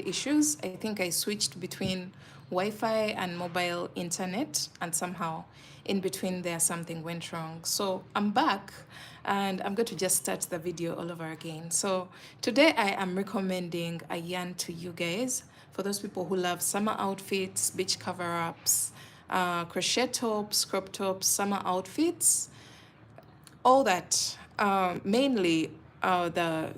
issues. I think I switched between Wi-Fi and mobile internet, and somehow in between there something went wrong. So I'm back and I'm going to just start the video all over again. So today I am recommending a yarn to you guys for those people who love summer outfits, beach cover-ups, crochet tops, crop tops, summer outfits, all that. Mainly the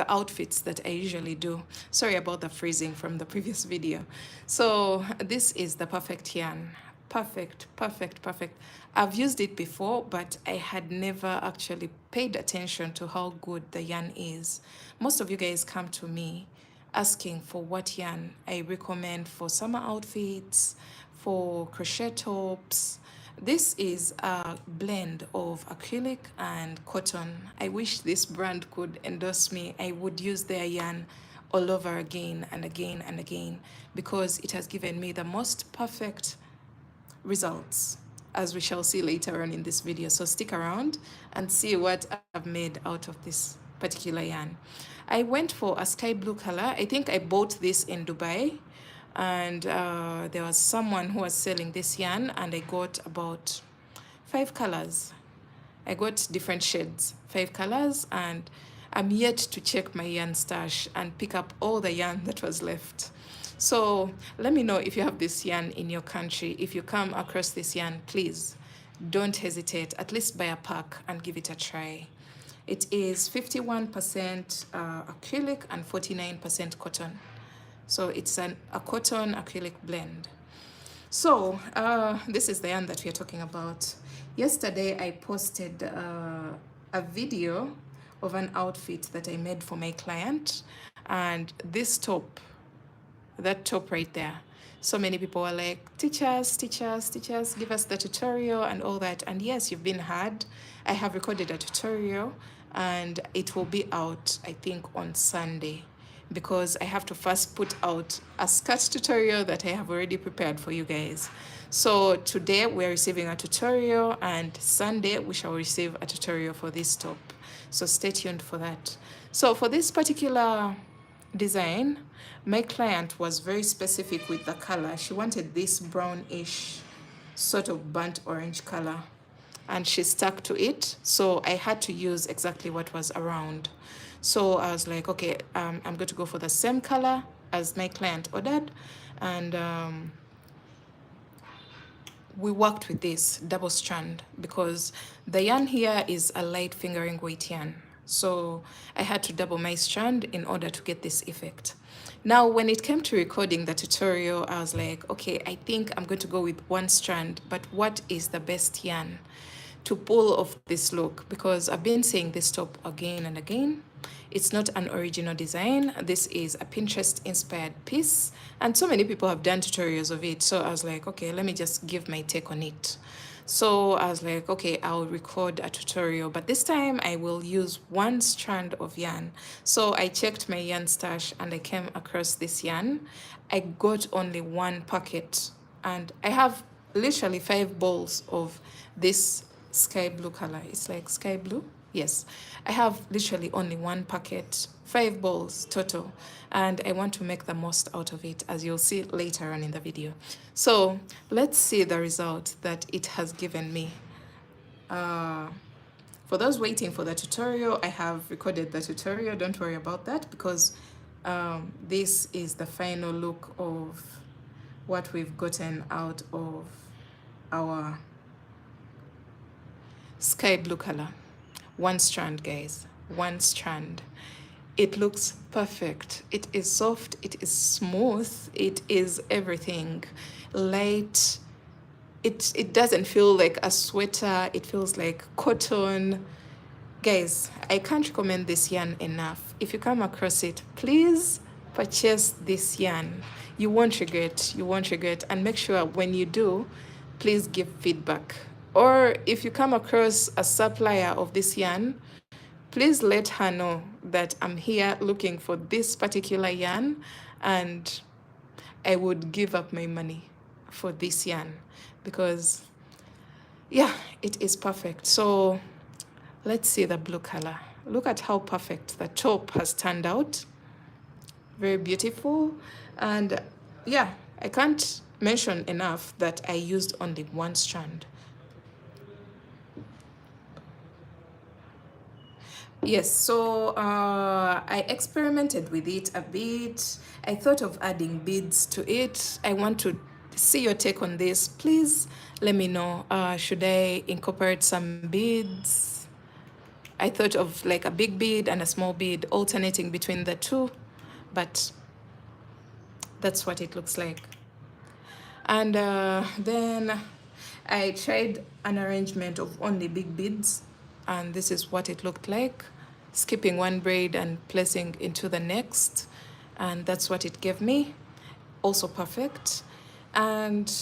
outfits that I usually do. Sorry about the freezing from the previous video. So this is the perfect yarn. Perfect, perfect, perfect. I've used it before, but I had never actually paid attention to how good the yarn is. Most of you guys come to me asking for what yarn I recommend for summer outfits, for crochet tops. This is a blend of acrylic and cotton. I wish this brand could endorse me. I would use their yarn all over again and again and again because it has given me the most perfect results, as we shall see later on in this video. So stick around and see what I've made out of this particular yarn. I went for a sky blue color. I think I bought this in Dubai, and there was someone who was selling this yarn, and I got about 5 colors. I got different shades, 5 colors, and I'm yet to check my yarn stash and pick up all the yarn that was left. So let me know if you have this yarn in your country. If you come across this yarn, please don't hesitate. At least buy a pack and give it a try. It is 51% acrylic and 49% cotton. So it's a cotton acrylic blend. So this is the yarn that we are talking about. Yesterday I posted a video of an outfit that I made for my client, and this top, that top right there, so many people were like, teach us, teach us, teach us, give us the tutorial and all that. And yes, you've been heard. I have recorded a tutorial and it will be out, I think, on Sunday, because I have to first put out a skirt tutorial that I have already prepared for you guys. So today we're receiving a tutorial, and Sunday we shall receive a tutorial for this top. So stay tuned for that. So for this particular design, my client was very specific with the color. She wanted this brownish sort of burnt orange color, and she stuck to it. So I had to use exactly what was around. So I was like, okay, I'm going to go for the same color as my client ordered. And we worked with this double strand because the yarn here is a light fingering weight yarn. So I had to double my strand in order to get this effect. Now, when it came to recording the tutorial, I was like, okay, I think I'm going to go with one strand, but what is the best yarn to pull off this look? Because I've been saying this top again and again. It's not an original design. This is a Pinterest inspired piece, and so many people have done tutorials of it. So I was like, okay, let me just give my take on it. So I was like, okay, I'll record a tutorial, but this time I will use one strand of yarn. So I checked my yarn stash and I came across this yarn. I got only one packet, and I have literally 5 balls of this sky blue color. It's like sky blue. Yes, I have literally only one packet, 5 balls total, and I want to make the most out of it, as you'll see later on in the video. So let's see the result that it has given me. For those waiting for the tutorial, I have recorded the tutorial. Don't worry about that, because this is the final look of what we've gotten out of our sky blue color. One strand, guys, one strand. It looks perfect. It is soft, it is smooth, it is everything. Light. It doesn't feel like a sweater, it feels like cotton. Guys, I can't recommend this yarn enough. If you come across it, please purchase this yarn. You won't regret, you won't regret. And make sure when you do, please give feedback. Or if you come across a supplier of this yarn, please let her know that I'm here looking for this particular yarn, and I would give up my money for this yarn, because yeah, it is perfect. So let's see the blue color. Look at how perfect the top has turned out. very beautiful. And yeah, I can't mention enough that I used only one strand. Yes, so I experimented with it a bit. I thought of adding beads to it. I want to see your take on this. Please let me know. Should I incorporate some beads? I thought of like a big bead and a small bead, alternating between the two, but that's what it looks like. And then I tried an arrangement of only big beads, and this is what it looked like, skipping one braid and placing into the next, and that's what it gave me. Also perfect. And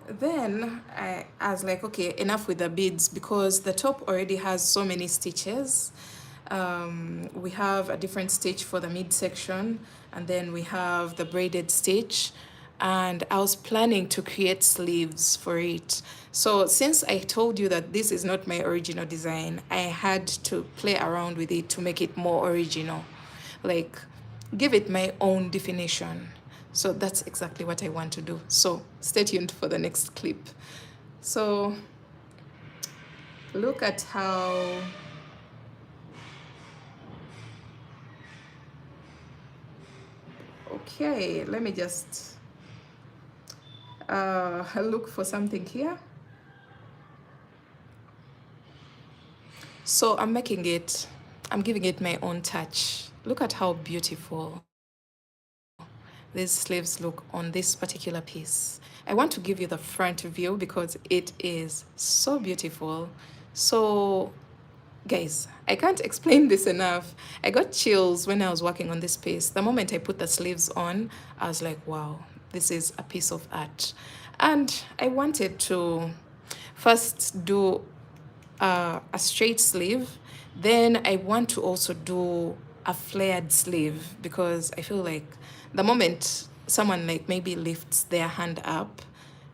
then I was like, okay, enough with the beads, because the top already has so many stitches. We have a different stitch for the midsection, and then we have the braided stitch, and I was planning to create sleeves for it. So since I told you that this is not my original design, I had to play around with it to make it more original, like give it my own definition. So that's exactly what I want to do. So stay tuned for the next clip. So look at how okay, let me just look for something here. So I'm making it, I'm giving it my own touch. Look at how beautiful these sleeves look on this particular piece. I want to give you the front view because it is so beautiful. So guys, I can't explain this enough. I got chills when I was working on this piece. The moment I put the sleeves on, I was like, wow, this is a piece of art. And I wanted to first do a straight sleeve. Then I want to also do a flared sleeve, because I feel like the moment someone like maybe lifts their hand up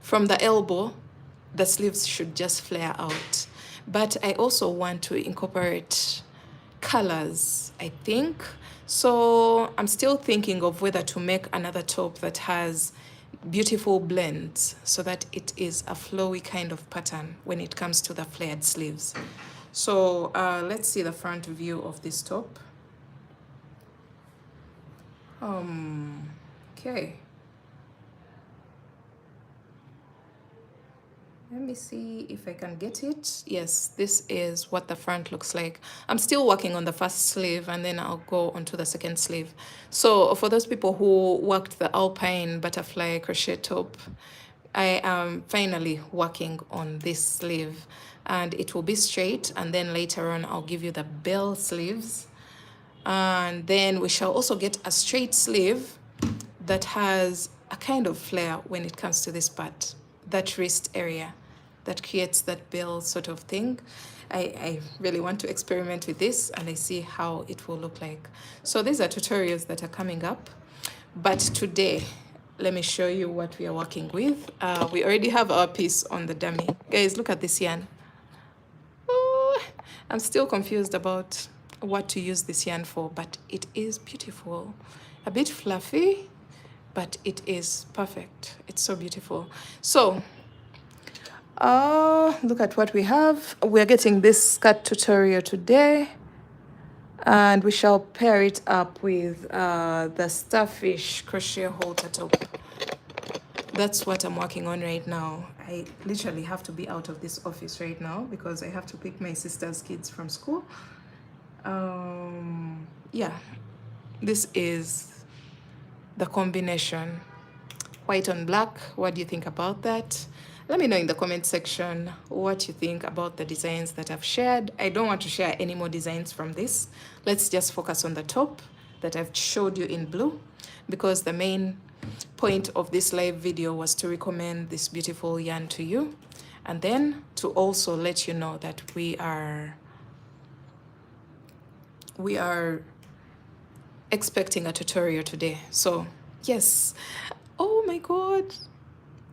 from the elbow, the sleeves should just flare out. But I also want to incorporate colors, I think. So I'm still thinking of whether to make another top that has beautiful blends so that it is a flowy kind of pattern when it comes to the flared sleeves. So let's see the front view of this top. Okay. Let me see if I can get it. Yes, this is what the front looks like. I'm still working on the first sleeve, and then I'll go onto the second sleeve. So for those people who worked the alpine butterfly crochet top, I am finally working on this sleeve, and it will be straight, and then later on I'll give you the bell sleeves. And then we shall also get a straight sleeve that has a kind of flare when it comes to this part, that wrist area that creates that bell sort of thing. I really want to experiment with this, and I see how it will look like. So these are tutorials that are coming up, but today let me show you what we are working with. We already have our piece on the dummy. Guys, look at this yarn. Oh, I'm still confused about what to use this yarn for, but it is beautiful. A bit fluffy, but it is perfect. It's so beautiful. So look at what we have. We're getting this skirt tutorial today, and we shall pair it up with the starfish crochet halter top. That's what I'm working on right now. I literally have to be out of this office right now because I have to pick my sister's kids from school. Yeah, this is the combination. White on black, what do you think about that? Let me know in the comment section what you think about the designs that I've shared. I don't want to share any more designs from this. Let's just focus on the top that I've showed you in blue, because the main point of this live video was to recommend this beautiful yarn to you, and then to also let you know that we are expecting a tutorial today. So yes. Oh my god,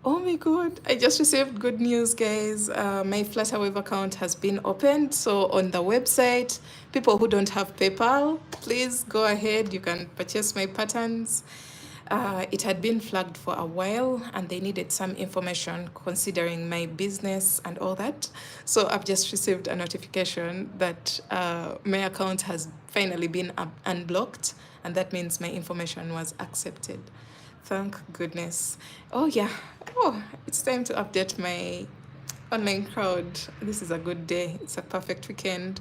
Oh my god, I just received good news, guys. My Flutter Wave account has been opened. So on the website, people who don't have PayPal, please go ahead. You can purchase my patterns. It had been flagged for a while and they needed some information considering my business and all that. So I've just received a notification that my account has finally been unblocked, and that means my information was accepted. Thank goodness. Oh, yeah. Oh, it's time to update my online crowd. This is a good day. It's a perfect weekend.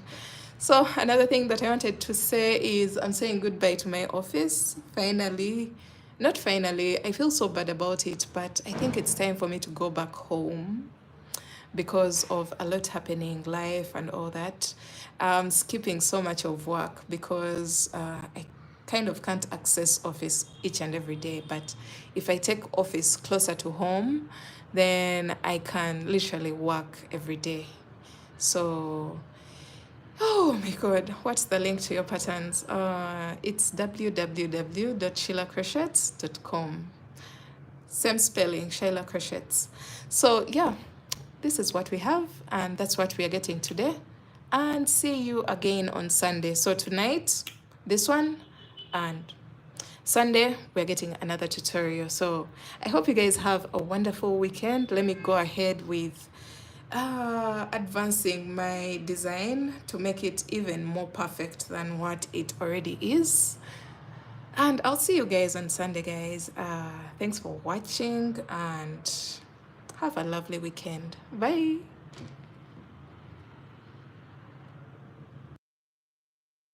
So, another thing that I wanted to say is I'm saying goodbye to my office. Finally. Not finally. I feel so bad about it, but I think it's time for me to go back home because of a lot happening, life and all that. I'm skipping so much of work because I kind of can't access office each and every day. But if I take office closer to home, then I can literally work every day. So, oh my god, what's the link to your patterns? It's www.shylacrochets.com. Same spelling, Shyler Crochets. So yeah, this is what we have, and that's what we are getting today. And see you again on Sunday. So tonight, this one, and Sunday, we're getting another tutorial. So I hope you guys have a wonderful weekend. Let me go ahead with advancing my design to make it even more perfect than what it already is. And I'll see you guys on Sunday, guys. Thanks for watching and have a lovely weekend. Bye.